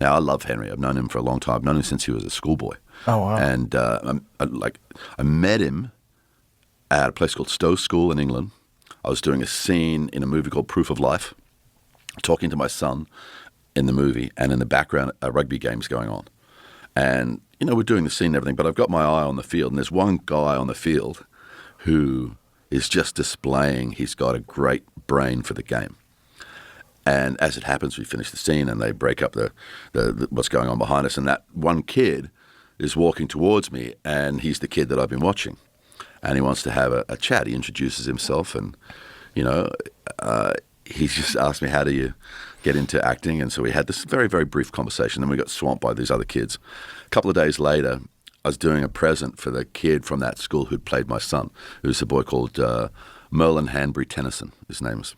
Now, I love Henry. I've known him for a long time. I've known him since he was a schoolboy. Oh, wow. And I met him at a place called Stowe School in England. I was doing a scene in a movie called Proof of Life, talking to my son in the movie, and in the background, a rugby game's going on. And, we're doing the scene and everything, but I've got my eye on the field, and there's one guy on the field who is just displaying he's got a great brain for the game. And as it happens, we finish the scene and they break up the what's going on behind us. And that one kid is walking towards me, and he's the kid that I've been watching. And he wants to have a chat. He introduces himself, and, he's just asked me, how do you get into acting? And so we had this very, very brief conversation. Then we got swamped by these other kids. A couple of days later, I was doing a present for the kid from that school who'd played my son. It was a boy called Merlin Hanbury Tennyson, his name was.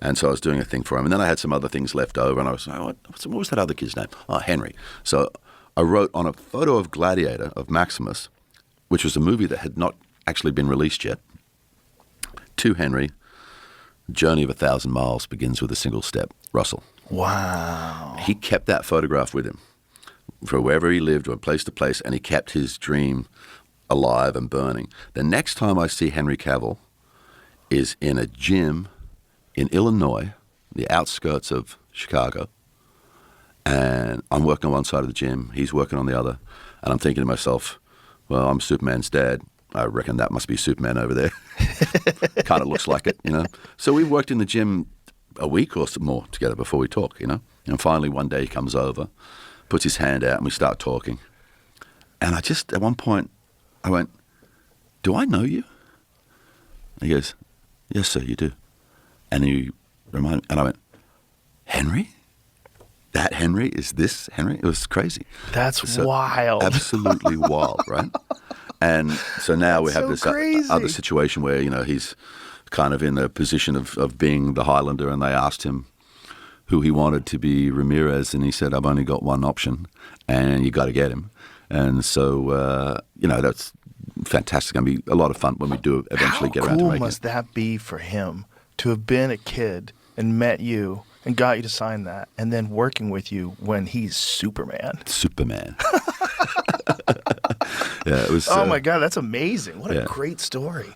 And so I was doing a thing for him. And then I had some other things left over, and I was like, what was that other kid's name? Oh, Henry. So I wrote on a photo of Gladiator, of Maximus, which was a movie that had not actually been released yet, to Henry, Journey of 1,000 Miles begins with a single step, Russell. Wow. He kept that photograph with him for wherever he lived, from place to place, and he kept his dream alive and burning. The next time I see Henry Cavill is in a gym in Illinois, the outskirts of Chicago, and I'm working on one side of the gym, he's working on the other, and I'm thinking to myself, well, I'm Superman's dad. I reckon that must be Superman over there. Kind of looks like it, So we worked in the gym a week or some more together before we talk, And finally one day he comes over, puts his hand out, and we start talking. And I just, at one point, I went, do I know you? And he goes, yes, sir, you do. And he reminded me, and I went, Henry? That Henry? Is this Henry? It was crazy. That's wild. Absolutely wild, right? And so now we have this other situation where, he's kind of in a position of being the Highlander, and they asked him who he wanted to be Ramirez, and he said, I've only got one option, and you got to get him. And so, that's fantastic. It's going to be a lot of fun when we do eventually get around to making it. How cool must that be for him to have been a kid and met you and got you to sign that, and then working with you when he's Superman? Superman. Yeah, it was. Oh my God, that's amazing! What a great story.